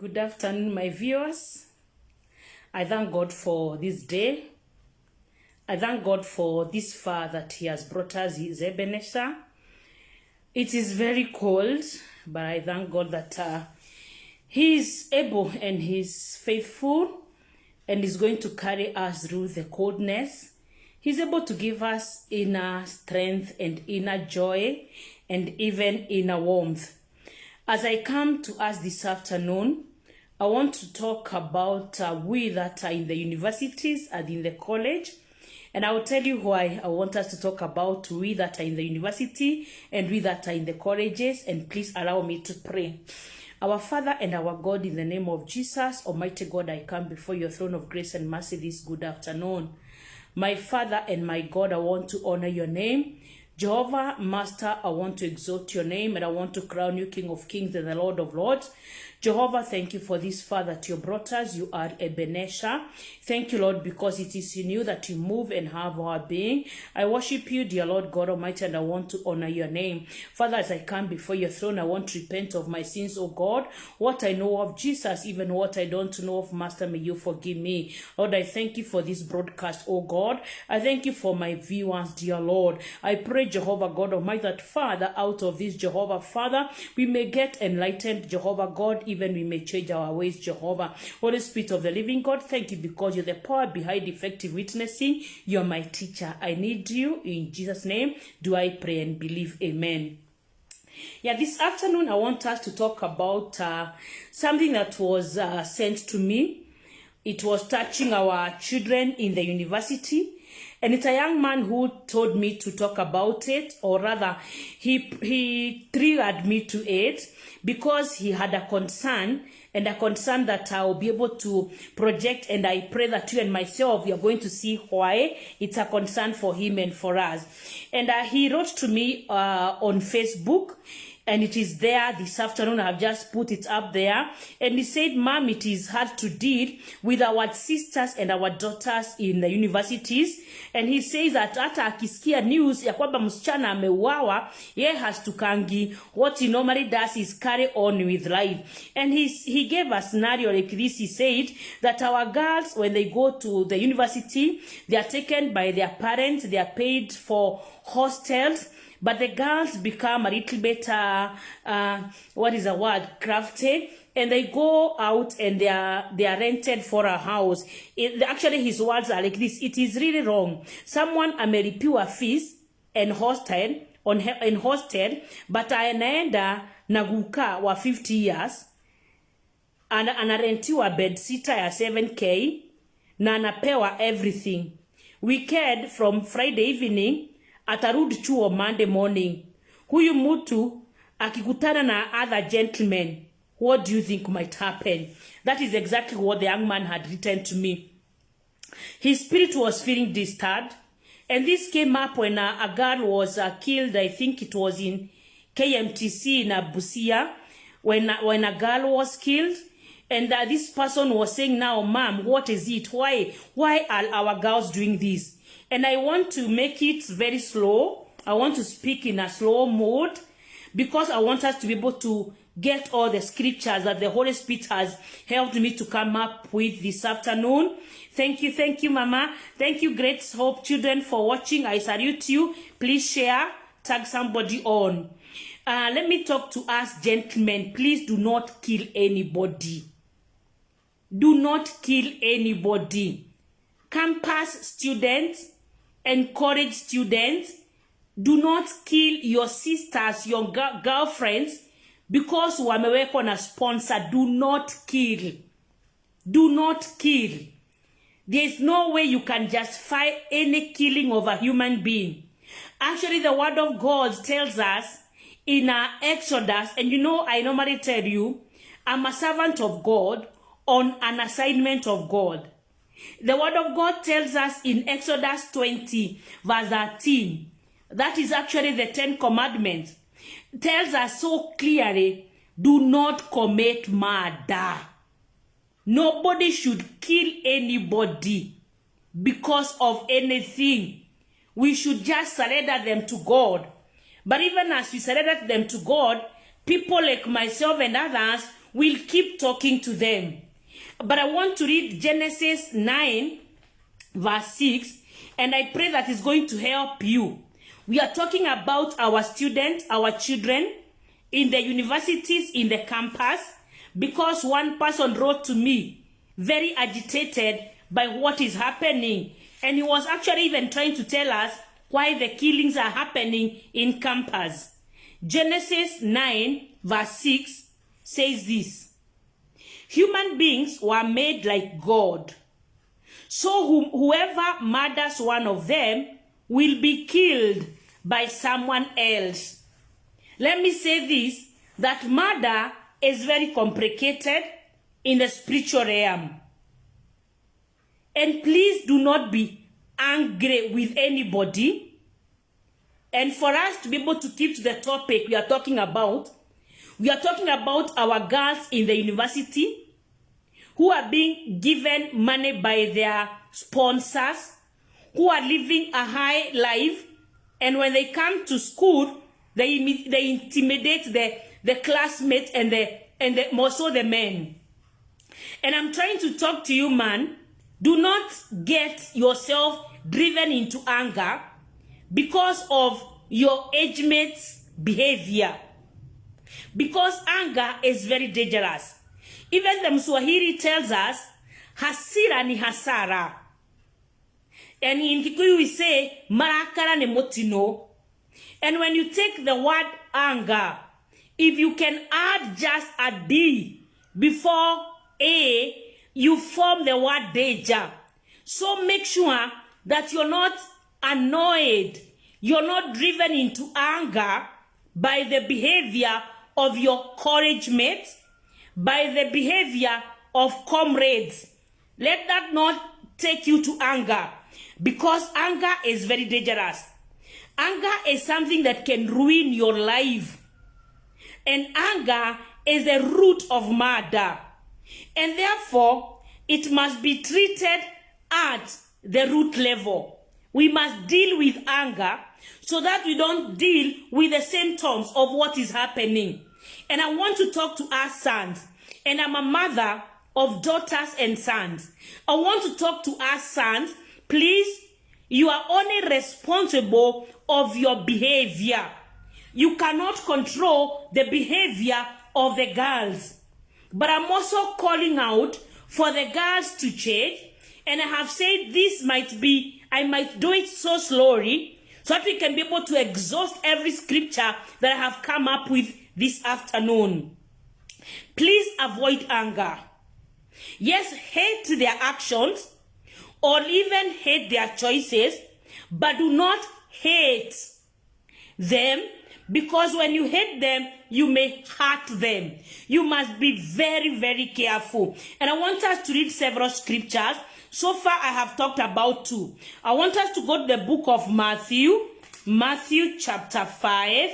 Good afternoon, my viewers. I thank God for this day. I thank God for this far that He has brought us, His Ebenezer. It is very cold, but I thank God that He is able and He is faithful and is going to carry us through the coldness. He's able to give us inner strength and inner joy and even inner warmth. As I come to us this afternoon, I want to talk about we that are in the universities and in the college. And I will tell you why I want us to talk about we that are in the university and we that are in the colleges. And please allow me to pray. Our Father and our God, in the name of Jesus, Almighty God, I come before your throne of grace and mercy this good afternoon. My Father and my God, I want to honor your name. Jehovah, Master, I want to exalt your name and I want to crown you King of Kings and the Lord of Lords. Jehovah, thank you for this far that you brought us. You are Ebenezer. Thank you, Lord, because it is in you that you move and have our being. I worship you, dear Lord God Almighty, and I want to honor your name. Father, as I come before your throne, I want to repent of my sins, O God. What I know of Jesus, even what I don't know of, Master, may you forgive me. Lord, I thank you for this broadcast, O God. I thank you for my viewers, dear Lord. I pray, Jehovah God Almighty, that Father, out of this, Jehovah Father, we may get enlightened, Jehovah God, even we may change our ways, Jehovah. Holy Spirit of the living God, thank you because you're the power behind effective witnessing. You're my teacher. I need you. In Jesus' name, do I pray and believe. Amen. Yeah, this afternoon, I want us to talk about something that was sent to me. It was touching our children in the university. And it's a young man who told me to talk about it, or rather, he triggered me to it because he had a concern, and a concern that I will be able to project, and I pray that you and myself, we are going to see why it's a concern for him and for us. And he wrote to me on Facebook, and it is there this afternoon. I've just put it up there. And he said, Mom, it is hard to deal with our sisters and our daughters in the universities. And he says that hata akisikia news ya kwamba msichana ameuawa, ye has to kangi. What he normally does is carry on with life. And he gave a scenario like this. He said that our girls, when they go to the university, they are taken by their parents. They are paid for hostels. But the girls become a little bit, crafty, and they go out and they are rented for a house. Actually, his words are like this. It is really wrong. Someone amelipiwa fees and hostel, but anaenda naguka wa 50 years, and anarentiwa bed sitter ya 7K, na anapewa everything. Weekend from Friday evening, atarudi chuo Monday morning. Huyu mtu akikutana na other gentlemen, what do you think might happen? That is exactly what the young man had written to me. His spirit was feeling disturbed, and this came up when a girl was killed. I think it was in KMTC in Busia, when a girl was killed. And this person was saying, now, Mom, what is it? Why are our girls doing this? And I want to make it very slow. I want to speak in a slow mode because I want us to be able to get all the scriptures that the Holy Spirit has helped me to come up with this afternoon. Thank you, Mama. Thank you, Great Hope children, for watching. I salute you. Please share, tag somebody on. Let me talk to us, gentlemen. Please do not kill anybody. Do not kill anybody. Campus students and college students, do not kill your sisters, your girlfriends, because wamewekwa na sponsor. Do not kill. Do not kill. There is no way you can justify any killing of a human being. Actually, the word of God tells us in Exodus, and you know, I normally tell you, I'm a servant of God on an assignment of God. The word of God tells us in Exodus 20, verse 13, that is actually the 10 commandments, tells us so clearly, do not commit murder. Nobody should kill anybody because of anything. We should just surrender them to God. But even as we surrender them to God, people like myself and others, will keep talking to them. But I want to read Genesis 9, verse 6, and I pray that it's going to help you. We are talking about our students, our children, in the universities, in the campus, because one person wrote to me, very agitated by what is happening. And he was actually even trying to tell us why the killings are happening in campus. Genesis 9, verse 6 says this: human beings were made like God. So whoever murders one of them will be killed by someone else. Let me say this, that murder is very complicated in the spiritual realm. And please do not be angry with anybody. And for us to be able to keep to the topic we are talking about our girls in the university who are being given money by their sponsors, who are living a high life, and when they come to school, they intimidate the classmates and more so the men. And I'm trying to talk to you, man. Do not get yourself driven into anger because of your age mates' behavior. Because anger is very dangerous. Even the Mswahili tells us, hasira ni hasara. And in Kikuyu we say, marakara ne motino. And when you take the word anger, if you can add just a D before A, you form the word danger. So make sure that you're not annoyed, you're not driven into anger by the behavior of your college mates, by the behavior of comrades. Let that not take you to anger, because anger is very dangerous. Anger is something that can ruin your life. And anger is the root of murder. And therefore, it must be treated at the root level. We must deal with anger so that we don't deal with the symptoms of what is happening. And I want to talk to our sons. And I'm a mother of daughters and sons. I want to talk to our sons. Please, you are only responsible of your behavior. You cannot control the behavior of the girls. But I'm also calling out for the girls to change. And I have said this I might do it so slowly so that we can be able to exhaust every scripture that I have come up with this afternoon. Please avoid anger. Yes, hate their actions or even hate their choices, but do not hate them, because when you hate them, you may hurt them. You must be very, very careful. And I want us to read several scriptures. So far, I have talked about 2. I want us to go to the book of Matthew chapter 5.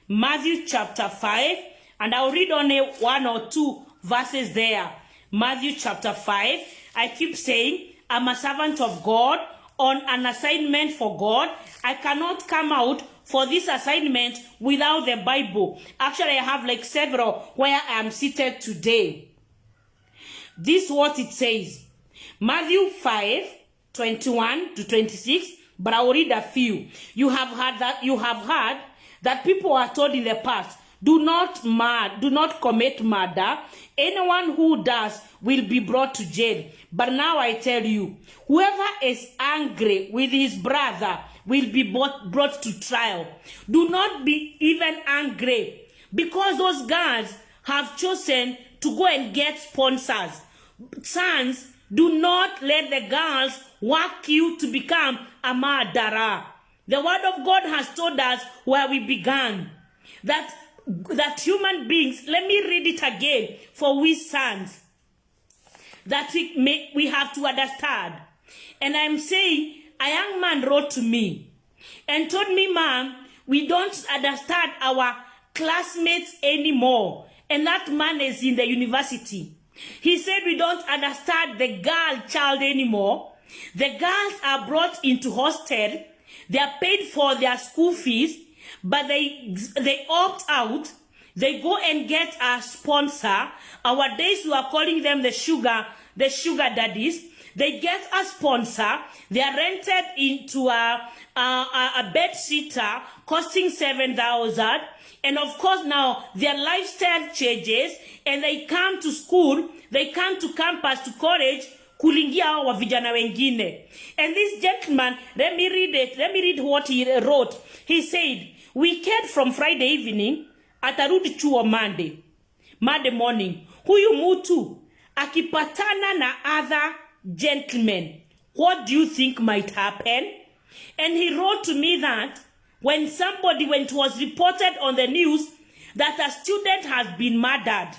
Matthew chapter 5. And I'll read only 1 or 2 verses there. Matthew chapter 5. I keep saying, I'm a servant of God on an assignment for God. I cannot come out for this assignment without the Bible. Actually, I have like several where I am seated today. This is what it says. Matthew 5, 21 to 26, but I will read a few. You have heard that people are told in the past, do not commit murder. Anyone who does will be brought to jail. But now I tell you, whoever is angry with his brother will be brought to trial. Do not be even angry, because those guys have chosen to go and get sponsors. Sons, do not let the girls work you to become a murderer. The word of God has told us where we began, that human beings, let me read it again for we sons, that we have to understand. And I'm saying, a young man wrote to me and told me, Mom, we don't understand our classmates anymore. And that man is in the university. He said we don't understand the girl child anymore. The girls are brought into hostel. They are paid for their school fees, but they opt out. They go and get a sponsor. Our days we are calling them the sugar daddies. They get a sponsor. They are rented into a bed sitter costing 7,000. And of course now their lifestyle changes and they come to school, they come to campus, to college, kulingia hawa vijana wengine. And this gentleman, let me read what he wrote. He said, we cared from Friday evening, atarudi chuo Monday morning. Huyu mutu akipatana na other gentlemen, what do you think might happen? And he wrote to me that when it was reported on the news that a student has been murdered.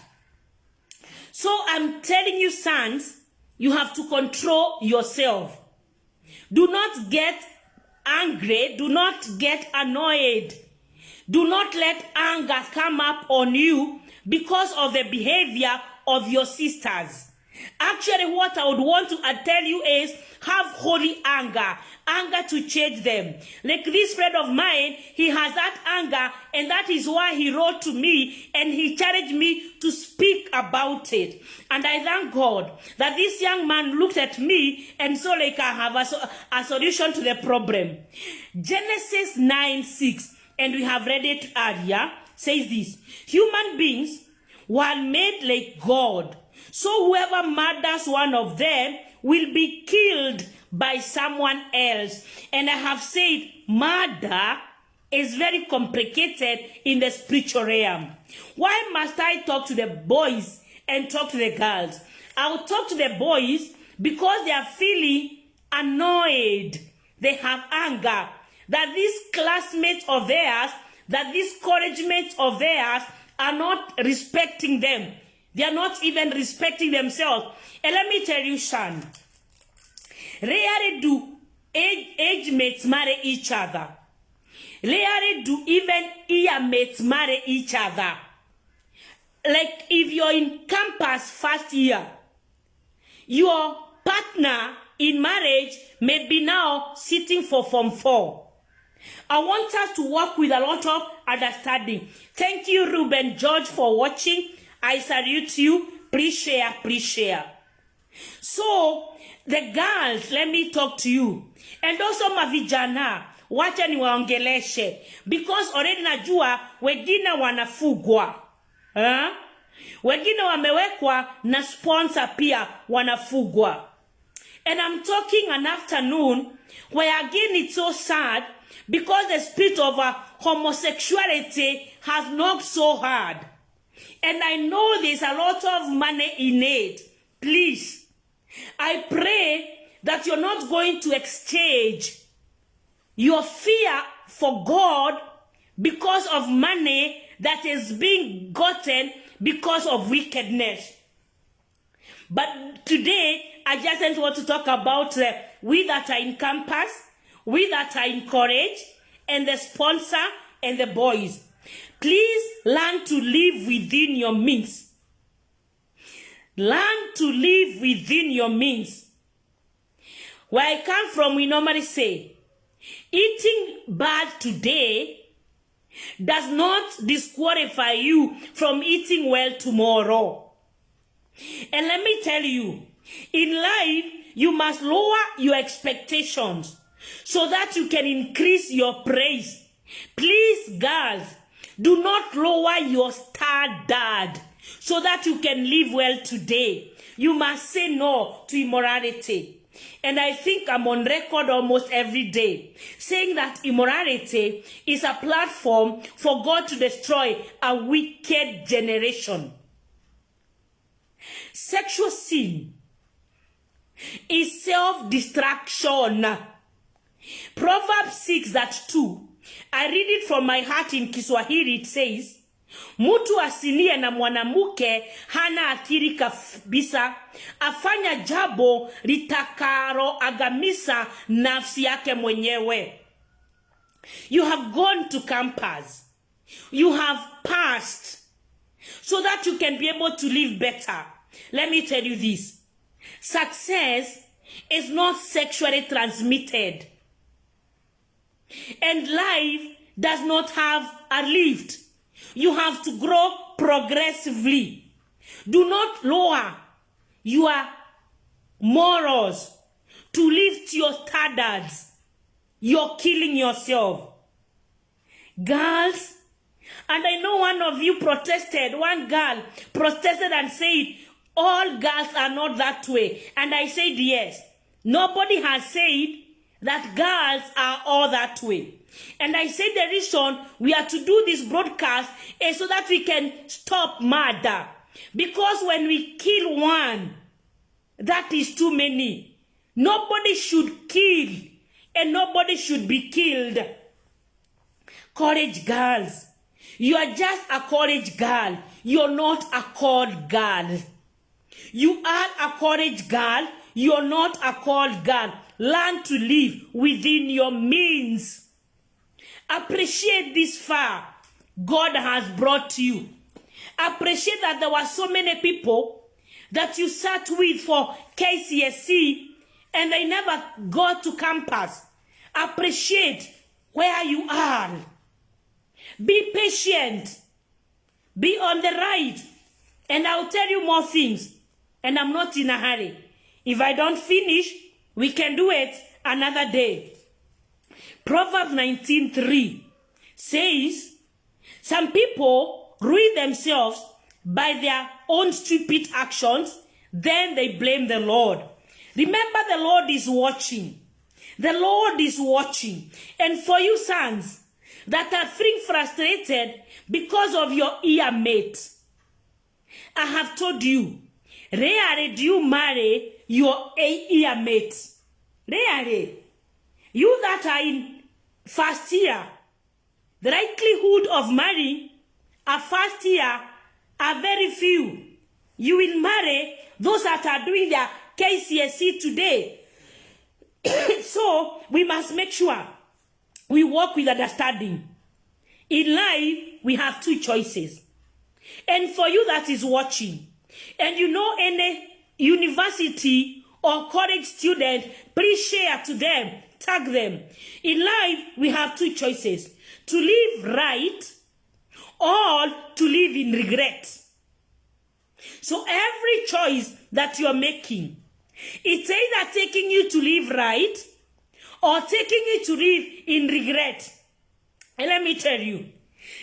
So I'm telling you, sons, you have to control yourself. Do not get angry. Do not get annoyed. Do not let anger come up on you because of the behavior of your sisters. Actually, what I would want to tell you is have holy anger to change them. Like this friend of mine, he has that anger, and that is why he wrote to me and he challenged me to speak about it. And I thank God that this young man looked at me and saw like I have a solution to the problem. Genesis 9:6, and we have read it earlier, says this: human beings were made like God. So whoever murders one of them will be killed by someone else. And I have said murder is very complicated in the spiritual realm. Why must I talk to the boys and talk to the girls? I'll talk to the boys because they are feeling annoyed. They have anger that these classmates of theirs, that these college mates of theirs are not respecting them. They are not even respecting themselves. And let me tell you, son, rarely do age mates marry each other. Rarely do even year mates marry each other. Like if you're in campus first year, your partner in marriage may be now sitting for Form 4. I want us to work with a lot of understanding. Thank you, Ruben George, for watching. I salute you. Please share, please share. So, the girls, let me talk to you. And also mavijana, wacha niwaongeleshe. Because already najua, wengine wanafugwa. Wengine wamewekwa na sponsor pia wanafugwa. And I'm talking an afternoon where again it's so sad because the spirit of homosexuality has knocked so hard. And I know there's a lot of money in it. Please, I pray that you're not going to exchange your fear for God because of money that is being gotten because of wickedness. But today, I just want to talk about we that are in campus, we that are in college, and the sponsor and the boys. Please learn to live within your means. Learn to live within your means. Where I come from, we normally say, eating bad today does not disqualify you from eating well tomorrow. And let me tell you, in life, you must lower your expectations so that you can increase your praise. Please, girls, do not lower your standard so that you can live well today. You must say no to immorality. And I think I'm on record almost every day saying that immorality is a platform for God to destroy a wicked generation. Sexual sin is self-destruction. Proverbs 6:2. I read it from my heart in Kiswahili. It says, Mutu asilie na mwanamuke hana akili kabisa, afanya jambo litakalo agamisa nafsi yake mwenyewe. You have gone to campus. You have passed so that you can be able to live better. Let me tell you this. Success is not sexually transmitted. And life does not have a lift. You have to grow progressively. Do not lower your morals to lift your standards. You're killing yourself. Girls, and I know one of you protested, one girl protested and said, all girls are not that way. And I said, yes. Nobody has said that girls are all that way. And I said the reason we are to do this broadcast is so that we can stop murder. Because when we kill one, that is too many. Nobody should kill and nobody should be killed. Courage girls. You are just a courage girl. You're not a cold girl. You are a courage girl. You're not a cold girl. Learn to live within your means. Appreciate this far God has brought you. Appreciate that there were so many people that you sat with for KCSE and they never got to campus. Appreciate where you are. Be patient. Be on the ride. And I'll tell you more things. And I'm not in a hurry. If I don't finish, we can do it another day. Proverbs 19:3 says, some people ruin themselves by their own stupid actions, then they blame the Lord. Remember, the Lord is watching. The Lord is watching. And for you sons that are feeling frustrated because of your ear mate, I have told you, rarely do you marry your ear mate. Rarely. You that are in first year, the likelihood of marrying a first year are very few. You will marry those that are doing their KCSE today. So we must make sure we work with understanding. In life, we have two choices. And for you that is watching, and you know any university or college student, please share to them, tag them. In life, we have two choices: to live right or to live in regret. So every choice that you're making, it's either taking you to live right or taking you to live in regret. And let me tell you,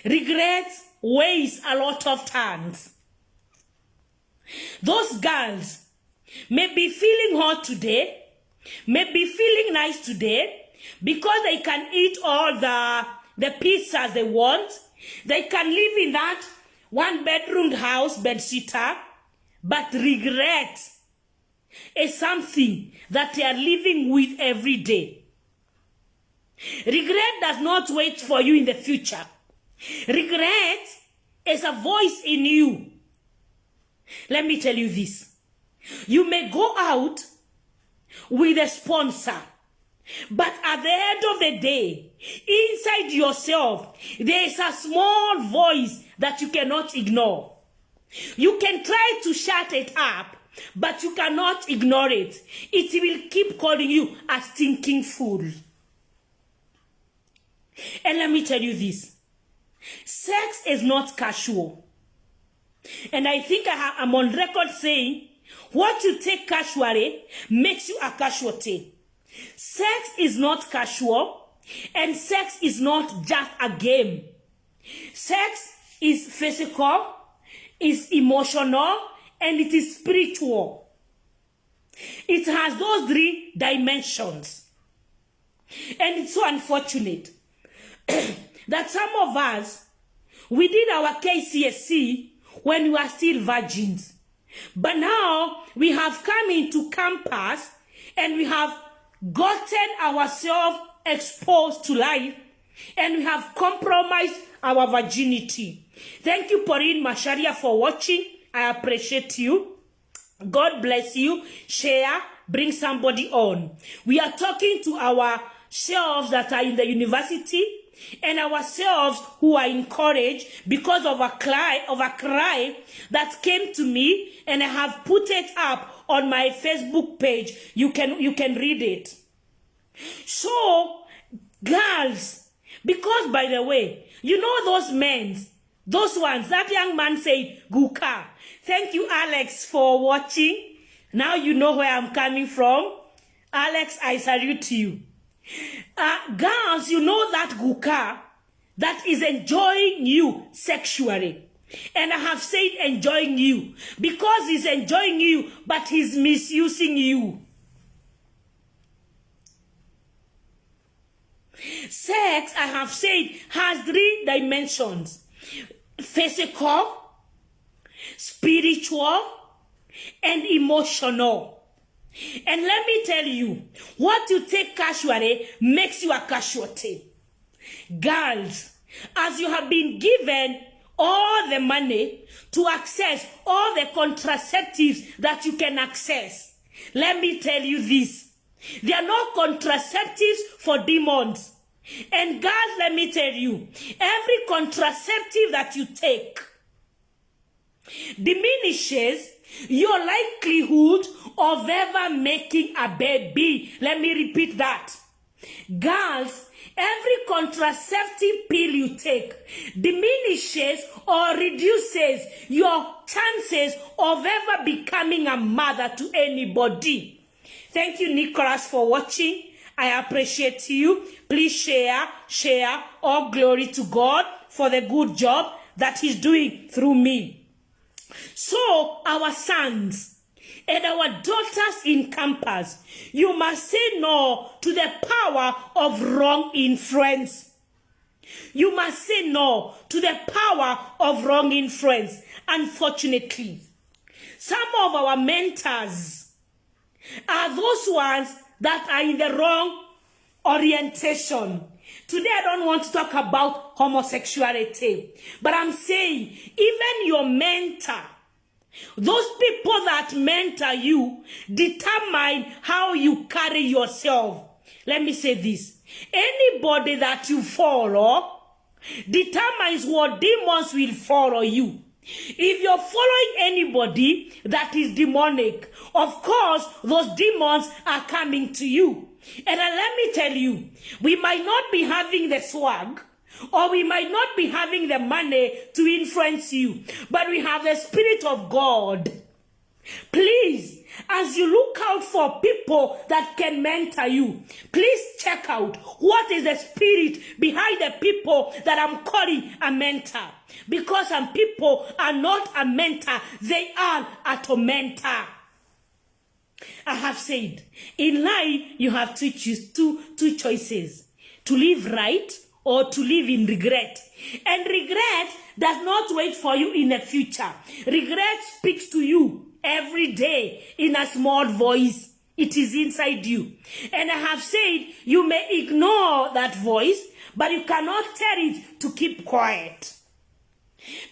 regret weighs a lot of tons. Those girls may be feeling hot today, may be feeling nice today, because they can eat all the pizzas they want. They can live in that one-bedroom house, bedsitter, but regret is something that they are living with every day. Regret does not wait for you in the future. Regret is a voice in you. Let me tell you this. You may go out with a sponsor, but at the end of the day, inside yourself, there is a small voice that you cannot ignore. You can try to shut it up, but you cannot ignore it. It will keep calling you a stinking fool. And let me tell you this. Sex is not casual. And I think I'm on record saying, what you take casually makes you a casualty. Sex is not casual, and sex is not just a game. Sex is physical, is emotional, and it is spiritual. It has those three dimensions. And it's so unfortunate that some of us, we did our KCSE when we were still virgins. But now we have come into campus and we have gotten ourselves exposed to life, and we have compromised our virginity. Thank you, Pauline Masharia, for watching. I appreciate you. God bless you. Share. Bring somebody on. We are talking to ourselves that are in the university and ourselves who are in college because of a cry that came to me, and I have put it up on my Facebook page. You can read it. So, girls, because by the way, you know those men Those ones, that young man said, Guka. Thank you, Alex, for watching. Now you know where I'm coming from. Alex, I salute you. Girls, you know that Guka that is enjoying you sexually. And I have said enjoying you because he's enjoying you, but he's misusing you. Sex, I have said, has 3 dimensions. Physical, spiritual, and emotional. And let me tell you, what you take casually makes you a casualty. Girls, as you have been given all the money to access all the contraceptives that you can access, let me tell you this. There are no contraceptives for demons. And guys, let me tell you, every contraceptive that you take diminishes your likelihood of ever making a baby. Let me repeat that. Girls, every contraceptive pill you take diminishes or reduces your chances of ever becoming a mother to anybody. Thank you, Nicholas, for watching. I appreciate you. Please share. All glory to God for the good job that he's doing through me. So, our sons and our daughters in campus, you must say no to the power of wrong influence. You must say no to the power of wrong influence. Unfortunately, some of our mentors are those ones that are in the wrong orientation. Today I don't want to talk about homosexuality, but I'm saying even your mentor, those people that mentor you determine how you carry yourself. Let me say this. Anybody that you follow determines what demons will follow you. If you're following anybody that is demonic, of course, those demons are coming to you. And let me tell you, we might not be having the swag, or we might not be having the money to influence you, but we have the Spirit of God. Please, as you look out for people that can mentor you, please check out what is the spirit behind the people that I'm calling a mentor. Because some people are not a mentor, they are a tormentor. I have said, in life, you have to choose two choices. To live right or to live in regret. And regret does not wait for you in the future. Regret speaks to you every day in a small voice. It is inside you. And I have said, you may ignore that voice, but you cannot tell it to keep quiet.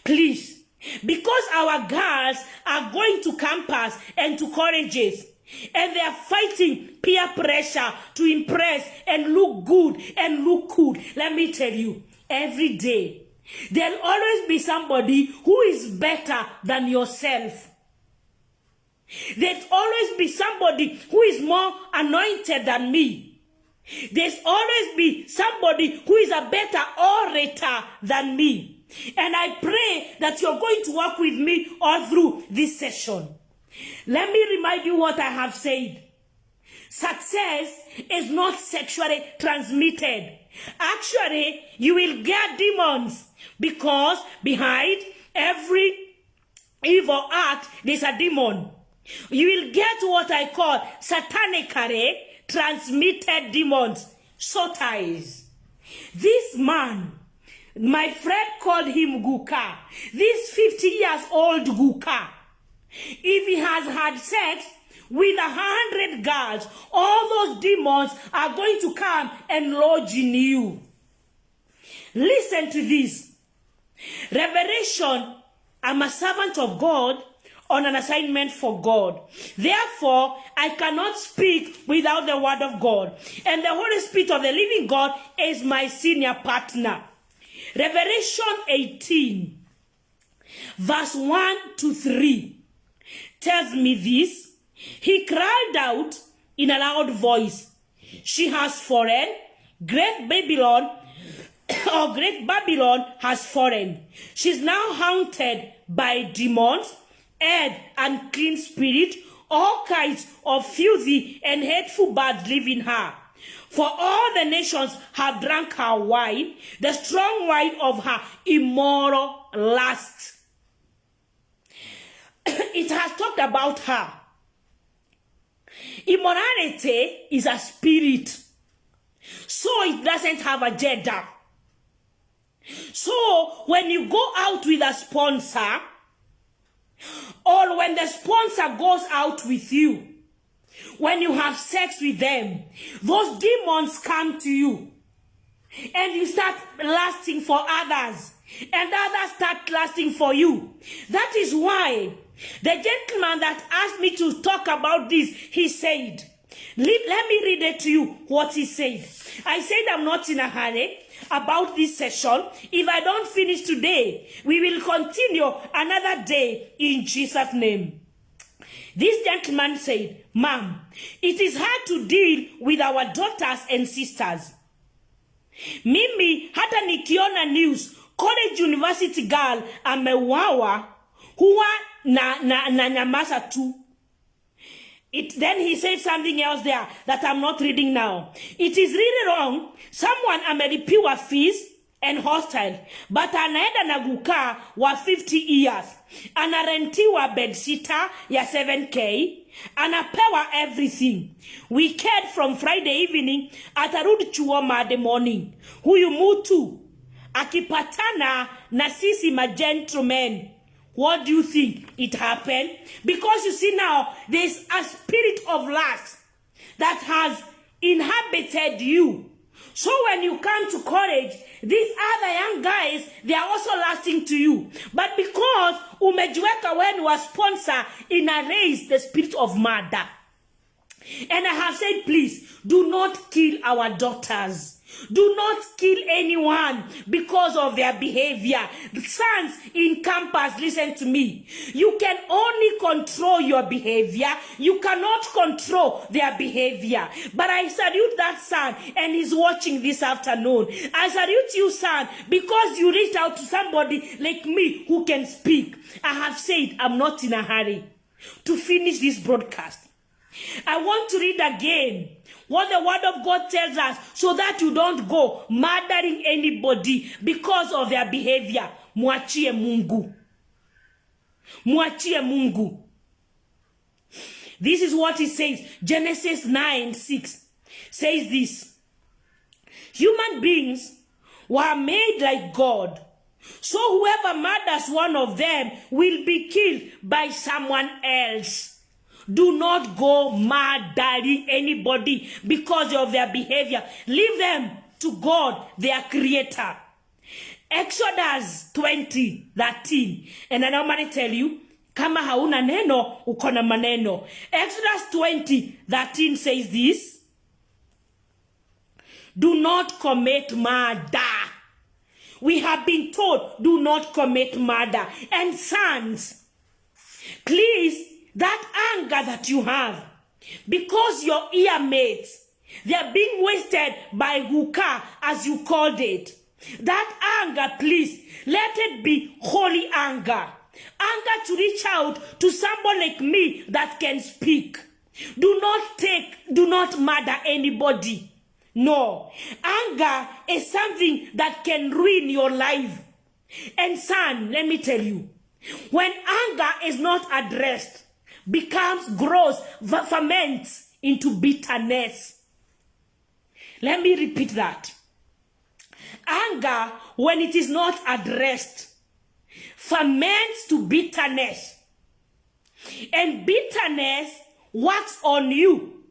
Please, because our girls are going to campus and to colleges, and they are fighting peer pressure to impress and look good and look cool. Let me tell you, every day, there'll always be somebody who is better than yourself. There's always be somebody who is more anointed than me. There's always be somebody who is a better orator than me. And I pray that you're going to work with me all through this session. Let me remind you what I have said. Success is not sexually transmitted. Actually, you will get demons because behind every evil act, there's a demon. You will get what I call satanically transmitted demons. Sotais. This man, my friend called him Guka. This 50 years old Guka. If he has had sex with 100 girls, all those demons are going to come and lodge in you. Listen to this. Revelation, I'm a servant of God on an assignment for God. Therefore, I cannot speak without the word of God. And the Holy Spirit of the living God is my senior partner. Revelation 18, verse 1 to 3 tells me this. He cried out in a loud voice, "She has fallen, great Babylon, or Great Babylon has fallen. She's now haunted by demons, and unclean spirit, all kinds of filthy and hateful birds live in her. For all the nations have drunk her wine, the strong wine of her immoral lust. It has talked about her. Immorality is a spirit, so it doesn't have a gender. So when you go out with a sponsor, or when the sponsor goes out with you, when you have sex with them, those demons come to you, and you start lusting for others, and others start lusting for you. That is why the gentleman that asked me to talk about this, he said, let me read it to you, what he said. I said I'm not in a hurry about this session. If I don't finish today, we will continue another day in Jesus' name. This gentleman said, Ma'am, it is hard to deal with our daughters and sisters. Mimi, hata nikiona news, college university girl ameuawa, huwa na nyamaza tu. Then he said something else there that I'm not reading now. It is really wrong. Someone amelipiwa fees and hostile, but anaenda na gukaa wa 50 years. Anarentiwa bedsitter ya 7K. Anapewa everything. Weekend from Friday evening, atarudi chuo Monday morning. Huyu mutu akipatana na sisi magentlemen. What do you think it happened? Because you see now, there's a spirit of lust that has inhabited you. So when you come to college, these other young guys, they are also lusting to you. But because umejiweka when you are sponsor in a race, the spirit of murder. And I have said, please, do not kill our daughters. Do not kill anyone because of their behavior. Sons in campus, listen to me. You can only control your behavior. You cannot control their behavior. But I salute that son, and he's watching this afternoon. I salute you, son, because you reached out to somebody like me who can speak. I have said I'm not in a hurry to finish this broadcast. I want to read again what the word of God tells us so that you don't go murdering anybody because of their behavior. Mwachie Mungu. Mwachie Mungu. This is what it says. Genesis 9:6 says this. Human beings were made like God. So whoever murders one of them will be killed by someone else. Do not go murdering anybody because of their behavior. Leave them to God, their creator. Exodus 20:13. And I normally tell you, kama hauna neno, ukona maneno. Exodus 20:13 says this. Do not commit murder. We have been told, do not commit murder. And sons, please, that anger that you have, because your ear mates, they are being wasted by hookah, as you called it. That anger, please, let it be holy anger. Anger to reach out to someone like me that can speak. Do not murder anybody. No. Anger is something that can ruin your life. And son, let me tell you, when anger is not addressed, grows, ferments into bitterness. Let me repeat that. Anger, when it is not addressed, ferments to bitterness. And bitterness works on you.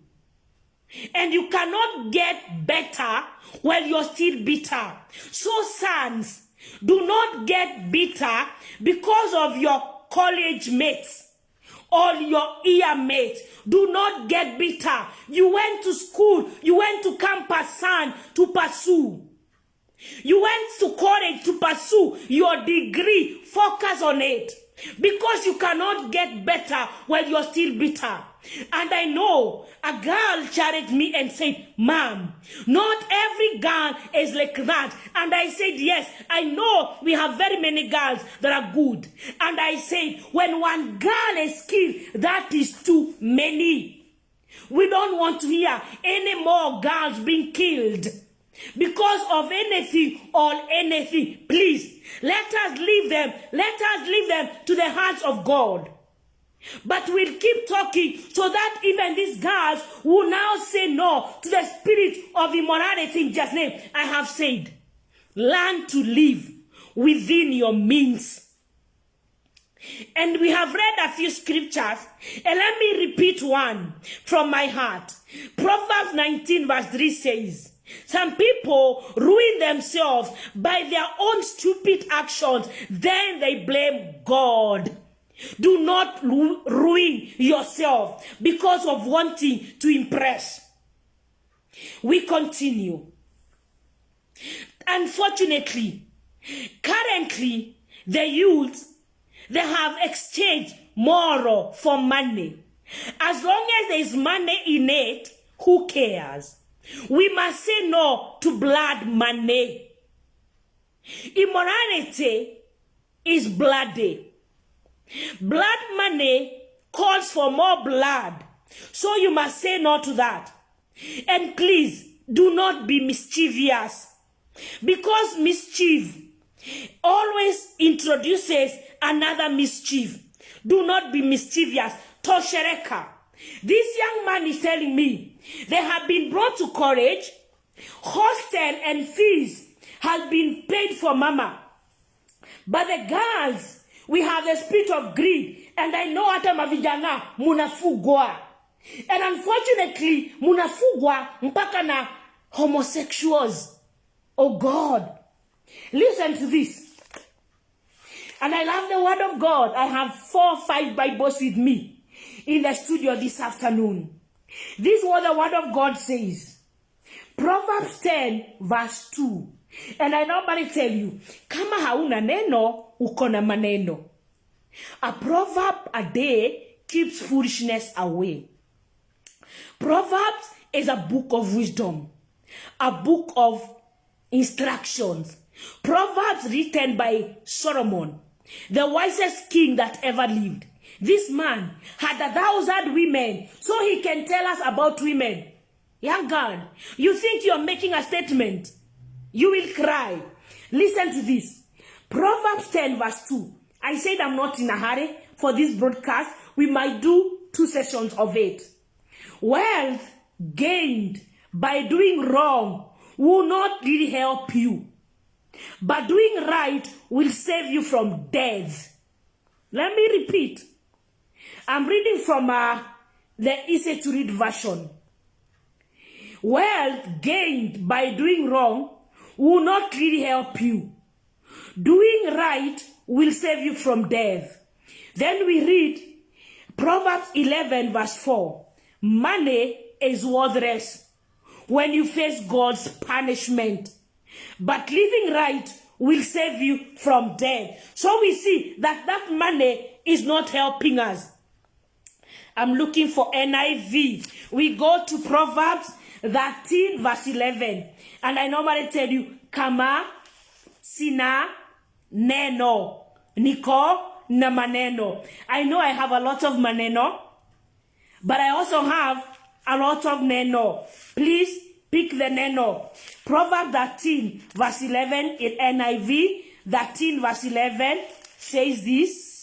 And you cannot get better while you're still bitter. So sons, do not get bitter because of your college mates or your ear mates. Do not get bitter. You went to school, you went to campus, son, to pursue. You went to college to pursue your degree. Focus on it. Because you cannot get better while you're still bitter. And I know a girl challenged me and said, Mom, not every girl is like that. And I said, yes, I know we have very many girls that are good. And I said, when one girl is killed, that is too many. We don't want to hear any more girls being killed because of anything or anything. Please, let us leave them. Let us leave them to the hands of God. But we'll keep talking so that even these girls will now say no to the spirit of immorality in Jesus' name. I have said, learn to live within your means. And we have read a few scriptures, and let me repeat one from my heart. Proverbs 19 verse 3 says, some people ruin themselves by their own stupid actions, then they blame God. Do not ruin yourself because of wanting to impress. We continue. Unfortunately, currently, the youth, they have exchanged moral for money. As long as there is money in it, who cares? We must say no to blood money. Immorality is bloody. Blood money calls for more blood. So you must say no to that. And please, do not be mischievous. Because mischief always introduces another mischief. Do not be mischievous. Toshereka. This young man is telling me they have been brought to college. Hostel and fees has been paid for mama. But the girls, we have the spirit of greed. And I know hata mavijana munafugwa. And unfortunately, munafugwa mpaka na homosexuals. Oh God. Listen to this. And I love the word of God. I have 4 or 5 Bibles with me in the studio this afternoon. This is what the word of God says. Proverbs 10 verse 2. And I normally tell you, kama hauna neno, ukona maneno. A proverb a day keeps foolishness away. Proverbs is a book of wisdom, a book of instructions. Proverbs written by Solomon, the wisest king that ever lived. This man had 1,000 women, so he can tell us about women. Young girl, you think you're making a statement? You will cry. Listen to this. Proverbs 10 verse 2. I said I'm not in a hurry for this broadcast. We might do 2 sessions of it. Wealth gained by doing wrong will not really help you. But doing right will save you from death. Let me repeat. I'm reading from the easy to read version. Wealth gained by doing wrong will not really help you. Doing right will save you from death. Then we read Proverbs 11 verse 4. Money is worthless when you face God's punishment. But living right will save you from death. So we see that money is not helping us. I'm looking for NIV. We go to Proverbs 13 verse 11. And I normally tell you, kama sina neno, niko na maneno. I know I have a lot of maneno, but I also have a lot of neno. Please pick the neno. Proverbs 13 verse 11 in NIV. 13 verse 11 says this.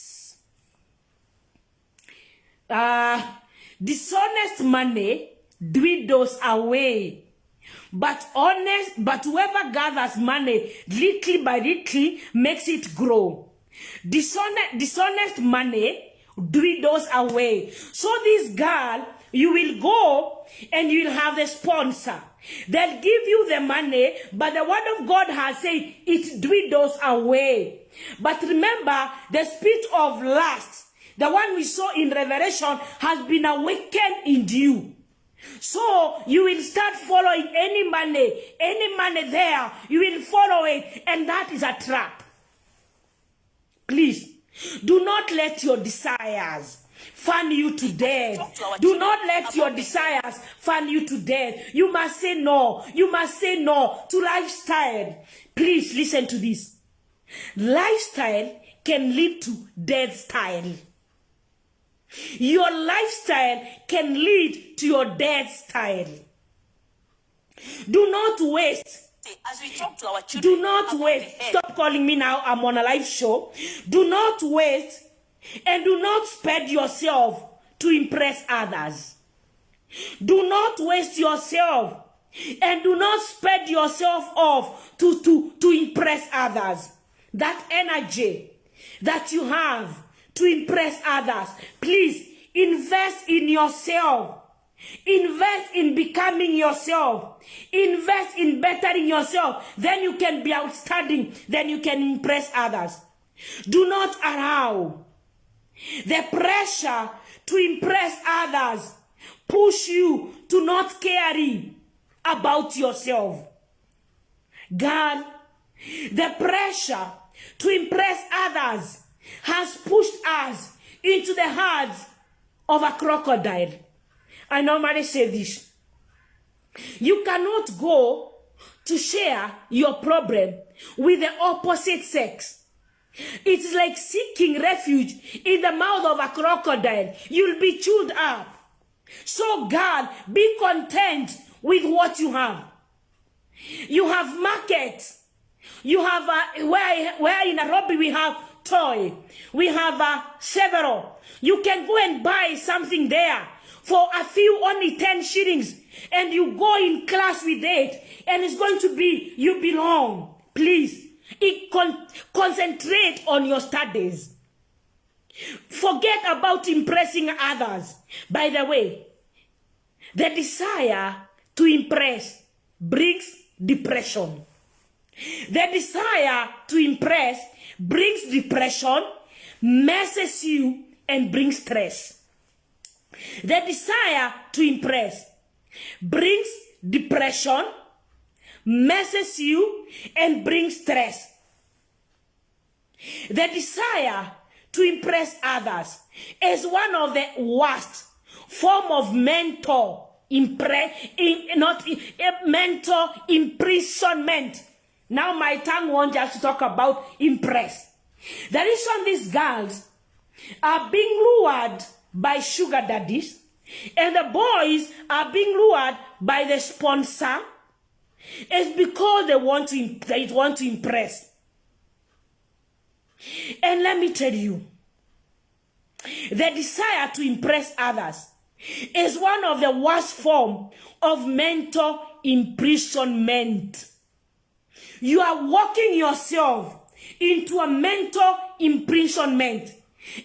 Dishonest money dwindles away, but whoever gathers money little by little makes it grow. Dishonest money dwindles away. So this girl, you will go and you will have a sponsor. They'll give you the money, but the word of God has said it dwindles away. But remember, the spirit of lust, the one we saw in Revelation, has been awakened in you. So you will start following any money there, you will follow it, and that is a trap. Please, Do not let your desires fan you to death. Do not let your desires fan you to death. You must say no. You must say no to lifestyle. Please listen to this. Lifestyle can lead to death style. Your lifestyle can lead to your death style. Do not waste. As we talk to our children, Do not waste. Stop calling me now. I'm on a live show. Do not waste and do not spend yourself to impress others. Do not waste yourself and do not spend yourself off to impress others. That energy that you have to impress others, please invest in yourself. Invest in becoming yourself. Invest in bettering yourself. Then you can be outstanding. Then you can impress others. Do not allow the pressure to impress others push you to not caring about yourself. God, the pressure to impress others has pushed us into the hearts of a crocodile. I normally say this. You cannot go to share your problem with the opposite sex. It's like seeking refuge in the mouth of a crocodile. You'll be chewed up. So God, be content with what you have. You have markets. You have where in Nairobi we have toy. We have several. You can go and buy something there for a few, only 10 shillings. And you go in class with it. And it's going to be, you belong. Please, concentrate on your studies. Forget about impressing others. By the way, the desire to impress brings depression. The desire to impress brings depression, messes you, and brings stress. The desire to impress brings depression, messes you, and brings stress. The desire to impress others is one of the worst form of mental mental imprisonment. Now my tongue wants us to talk about impress. The reason these girls are being lured by sugar daddies and the boys are being lured by the sponsor is because they want to impress. And let me tell you, the desire to impress others is one of the worst form of mental imprisonment. You are walking yourself into a mental imprisonment.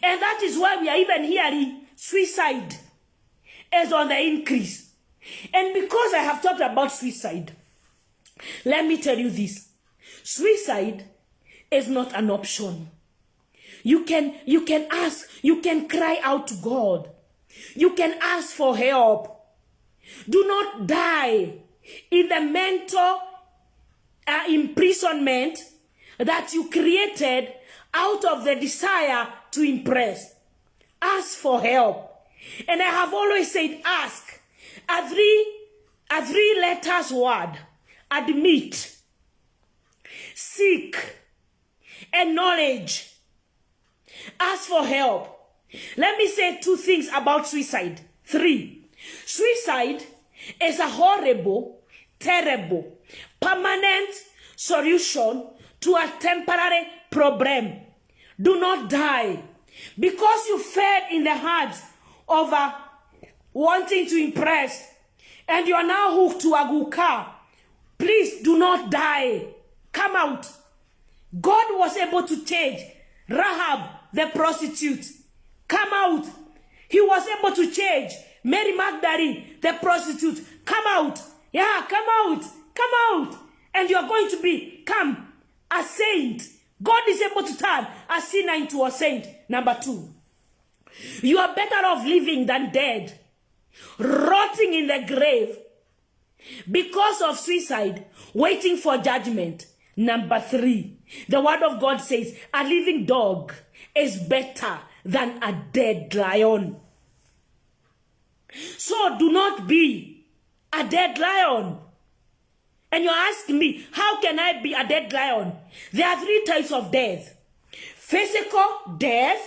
And that is why we are even hearing suicide is on the increase. And because I have talked about suicide, let me tell you this. Suicide is not an option. You can ask, you can cry out to God. You can ask for help. Do not die in the mental imprisonment that you created out of the desire to impress. Ask for help. And I have always said ask. A three letters word. Admit, seek, acknowledge. Ask for help. Let me say 2 things about suicide. 3. Suicide is a horrible, terrible, permanent solution to a temporary problem. Do not die. Because you fed in the heart of wanting to impress and you are now hooked to a good car, please do not die. Come out. God was able to change Rahab, the prostitute. Come out. He was able to change Mary Magdalene, the prostitute. Come out. Yeah, come out. Come out. And you are going to become a saint. God is able to turn a sinner into a saint. Number 2. You are better off living than dead, rotting in the grave because of suicide, waiting for judgment. Number 3. The word of God says, a living dog is better than a dead lion. So do not be a dead lion. And you're asking me, how can I be a dead lion? There are 3 types of death. Physical death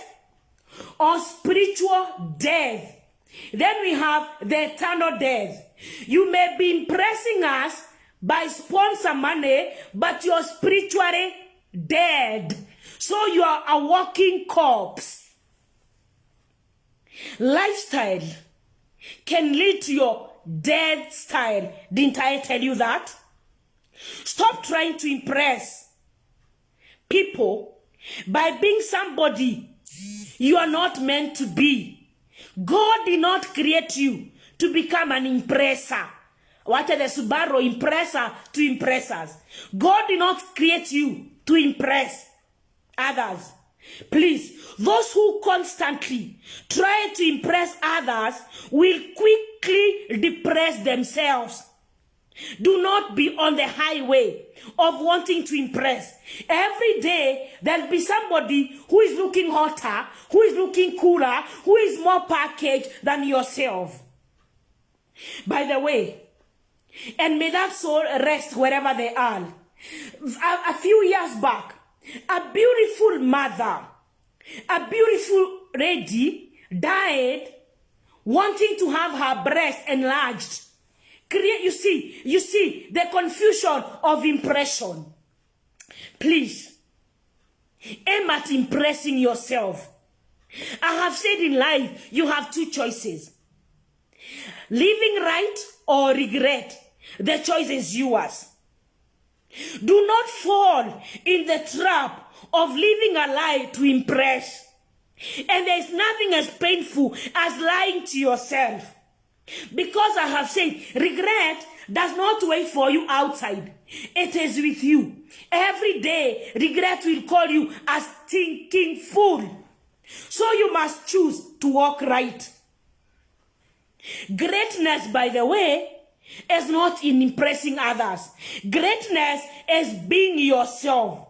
or spiritual death. Then we have the eternal death. You may be impressing us by sponsor money, but you're spiritually dead. So you are a walking corpse. Lifestyle can lead to your death style. Didn't I tell you that? Stop trying to impress people by being somebody you are not meant to be. God did not create you to become an impresser. What are the Subaru impresser to impressors? God did not create you to impress others. Please, those who constantly try to impress others will quickly depress themselves. Do not be on the highway of wanting to impress. Every day, there'll be somebody who is looking hotter, who is looking cooler, who is more packaged than yourself. By the way, and may that soul rest wherever they are. A few years back, a beautiful mother, a beautiful lady died wanting to have her breast enlarged. You see the confusion of impression. Please, aim at impressing yourself. I have said in life, you have 2 choices. Living right or regret. The choice is yours. Do not fall in the trap of living a lie to impress. And there is nothing as painful as lying to yourself. Because I have said, regret does not wait for you outside. It is with you. Every day, regret will call you a stinking fool. So you must choose to walk right. Greatness, by the way, is not in impressing others. Greatness is being yourself.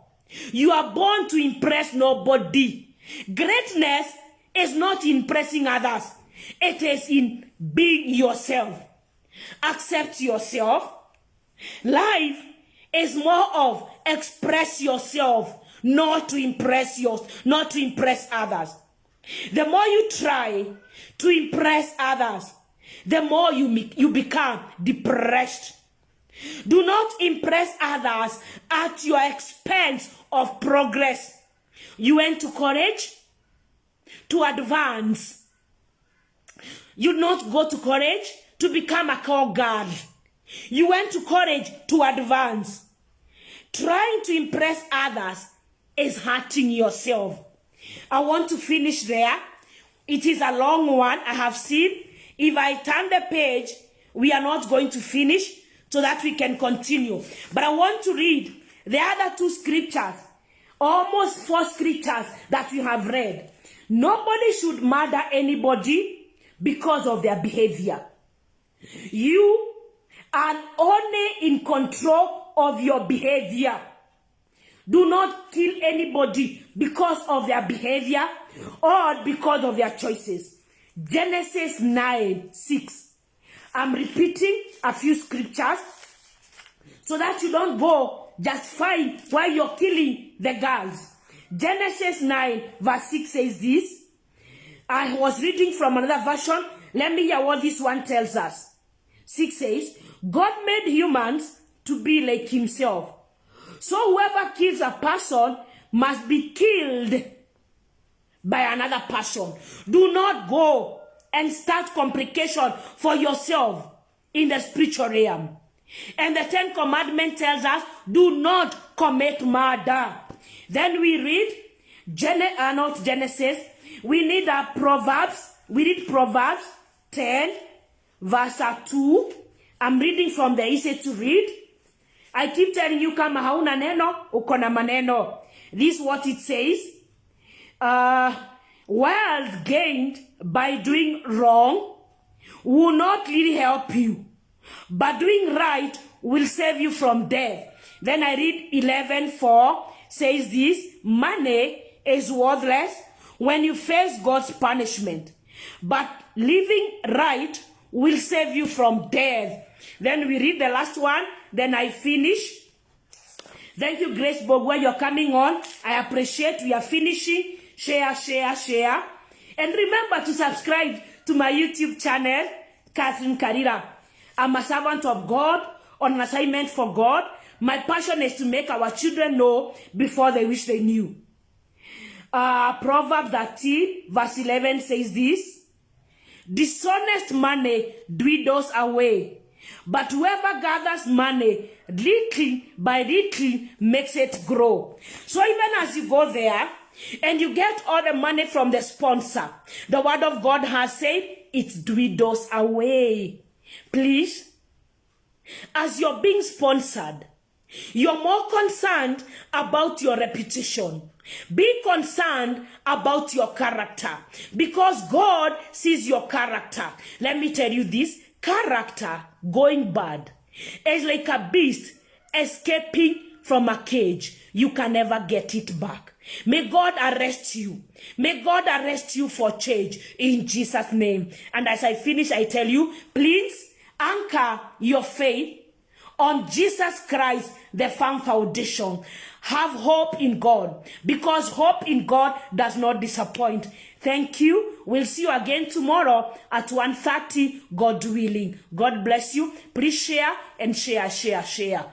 You are born to impress nobody. Greatness is not impressing others. It is in being yourself. Accept yourself. Life is more of express yourself, not to impress others. The more you try to impress others, the more you become depressed. Do not impress others at your expense of progress. You went to college to advance. You not go to college to become a call girl. You went to college to advance. Trying to impress others is hurting yourself. I want to finish there. It is a long one. I have seen. If I turn the page, we are not going to finish so that we can continue. But I want to read the other 2 scriptures, almost 4 scriptures that we have read. Nobody should murder anybody because of their behavior. You are only in control of your behavior. Do not kill anybody because of their behavior or because of their choices. Genesis 9:6. I'm repeating a few scriptures so that you don't go just fine while you're killing the girls. Genesis 9:6 says this. I was reading from another version. Let me hear what this one tells us. 6 says, God made humans to be like himself. So whoever kills a person must be killed by another person. Do not go and start complication for yourself in the spiritual realm. And the 10 Commandments tells us, do not commit murder. Then we read, not Genesis, we need Proverbs. We read Proverbs 10, verse 2. I'm reading from the easy to read. I keep telling you, kama hauna neno, uko na maneno. This is what it says. Wealth gained by doing wrong will not really help you, but doing right will save you from death. Then I read 11:4 says this, money is worthless when you face God's punishment. But living right will save you from death. Then we read the last one. Then I finish. Thank you, Grace Bogwa. You're coming on. I appreciate. We are finishing. Share, share, share. And remember to subscribe to my YouTube channel, Catherine Karira. I'm a servant of God on an assignment for God. My passion is to make our children know before they wish they knew. Proverbs 13 verse 11 says this: dishonest money dwindles away, but whoever gathers money little by little makes it grow. So even as you go there and you get all the money from the sponsor, the word of God has said it dwindles away. Please, as you're being sponsored, you're more concerned about your reputation. Be concerned about your character, because God sees your character. Let me tell you this: character going bad is like a beast escaping from a cage. You can never get it back. May God arrest you. May God arrest you for change in Jesus' name. And as I finish, I tell you, please anchor your faith on Jesus Christ, the firm foundation. Have hope in God, because hope in God does not disappoint. Thank you. We'll see you again tomorrow at 1:30, God willing. God bless you. Please share and share, share, share.